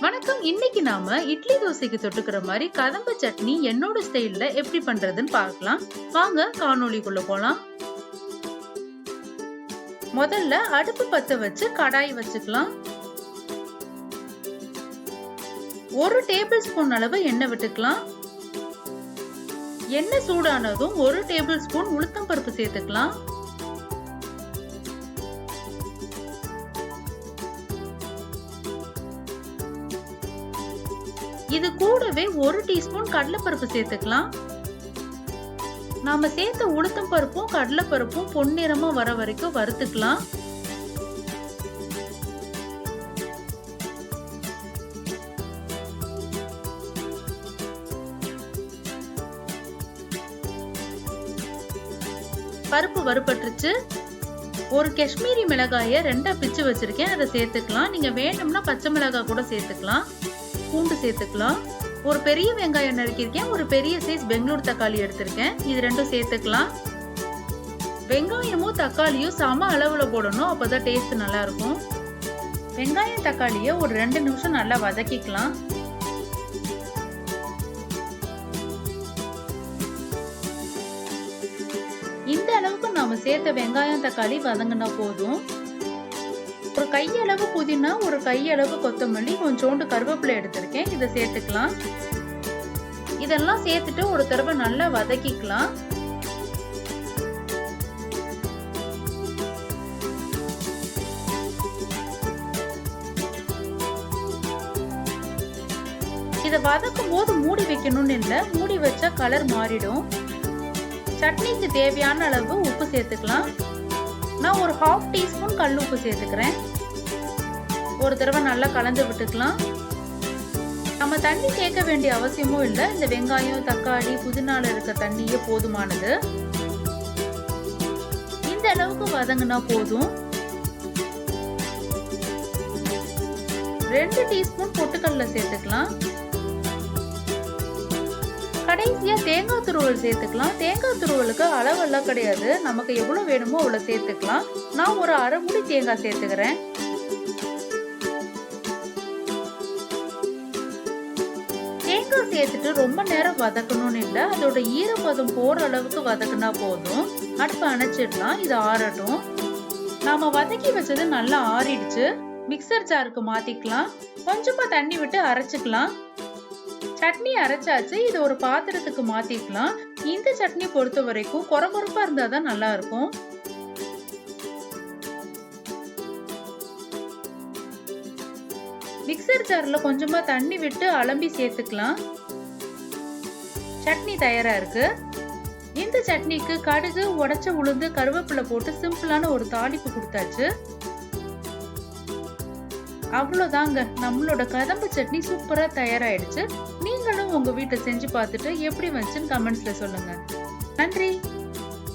வணக்கம். இன்னைக்கு நாம இட்லி தோசைக்கு தொட்டுக்கிற மாதிரி கதம்ப சட்னி என்னோட ஸ்டைல்ல எப்படி பண்றதுன்னு பார்க்கலாம். வாங்க காணொளிக்குள்ள போலாம். முதல்ல அடுப்பு பத்த வச்சு கடாய் வச்சுக்கலாம். 1 டேபிள் ஸ்பூன் அளவு எண்ணெய் விட்டுக்கலாம். எண்ணெய் சூடானதும் 1 டேபிள் ஸ்பூன் உளுத்தம் பருப்பு சேர்த்துக்கலாம். இது கூடவே 1 டீஸ்பூன் கடலைப்பருப்பு சேர்த்துக்கலாம். நாம சேர்த்த உளுத்தம் பருப்பும் கடலைப்பருப்பும் பொன்னிறமா வர வரைக்கும் வறுத்துக்கலாம். பருப்பு வறுபட்டுருச்சு. ஒரு காஷ்மீரி மிளகாயை 2ஆ பிச்சு வச்சிருக்கேன், அதை சேர்த்துக்கலாம். நீங்க வேணும்னா பச்சை மிளகாய் கூட சேர்த்துக்கலாம். பூண்டு சேர்த்துக்கலாம். ஒரு பெரிய வெங்காயம் நறுக்கியிருக்கேன். ஒரு பெரிய சைஸ் பெங்களூர் தக்காளி எடுத்திருக்கேன். இது ரெண்டும் சேர்த்துக்கலாம். வெங்காயமும் தக்காளியும் சம அளவுல போடணும், அப்பதான் டேஸ்ட் நல்லா இருக்கும். வெங்காயம் தக்காளியை ஒரு 2 நிமிஷம் நல்லா வதக்கிக்கலாம். இந்த அளவுக்கு நாம சேர்த்த வெங்காயம் தக்காளி வதங்கினா போதும். ஒரு கையளவு புதினா, ஒரு கையளவு கொத்தமல்லி, கொஞ்சோண்டு கருவேப்பிலை எடுத்திருக்கேன், இதை சேர்த்துக்கலாம். இதெல்லாம் சேர்த்துட்டு ஒரு தடவை நல்லா வதக்கிக்கலாம். இதை வதக்கும் போது மூடி வைக்கணும்னு இல்லை, மூடி வச்சா கலர் மாறிடும். சட்னிக்கு தேவையான அளவு உப்பு சேர்த்துக்கலாம். நான் ஒரு 1/2 டீஸ்பூன் கல் உப்பு சேர்த்துக்கிறேன். ஒரு தடவை நல்லா கலந்து விட்டுக்கலாம். நம்ம தண்ணி சேர்க்க வேண்டிய அவசியமும் இல்லை. இந்த வெங்காயம் தக்காளி புதினால இருக்க தண்ணியே போதுமானது. இந்த அளவுக்கு வதங்கினா போதும். 2 டீஸ்பூன் பொட்டுக்கடலை சேர்த்துக்கலாம். கடைசியா தேங்காய் துருவல் சேர்த்துக்கலாம். தேங்காய் துருவலுக்கு அளவெல்லாம் கிடையாது, நமக்கு எவ்வளவு வேணுமோ அவ்வளவு சேர்த்துக்கலாம். நான் ஒரு அரை மூடி தேங்காய் சேர்த்துக்கிறேன். தேங்காய் சேர்த்துட்டு ரொம்ப நேரம் வதக்கணும்னு இல்லை, அதோட ஈரப்பதம் போற அளவுக்கு வதக்குனா போதும். அடுப்பை அணைச்சிடலாம், இது ஆறட்டும். நாம வதக்கி வச்சது நல்லா ஆறிடுச்சு. மிக்சர் ஜாருக்கு மாத்திக்கலாம். கொஞ்சமா தண்ணி விட்டு அரைச்சுக்கலாம். சட்னி அரைச்சாச்சு. இது ஒரு பாத்திரத்துக்கு மாத்திக்கலாம். இந்த சட்னி பொறுத்த வரைக்கும் கொரகொரப்பா இருந்தாதான் நல்லா இருக்கும். மிக்சர் ஜார்ல கொஞ்சமா தண்ணி விட்டு அலம்பி சேர்த்துக்கலாம். சட்னி தயாரா இருக்கு. இந்த சட்னிக்கு கடுகு, உடைச்ச உளுந்து, கருவேப்பிலை போட்டு சிம்பிளான ஒரு தாளிப்பு கொடுத்தாச்சு. அவ்வளோதாங்க, நம்மளோட கதம்ப சட்னி சூப்பரா தயாராயிடுச்சு. நீங்களும் உங்க வீட்டை செஞ்சு பார்த்துட்டு எப்படி வந்துச்சுன்னு கமெண்ட்ஸ்ல சொல்லுங்க. நன்றி.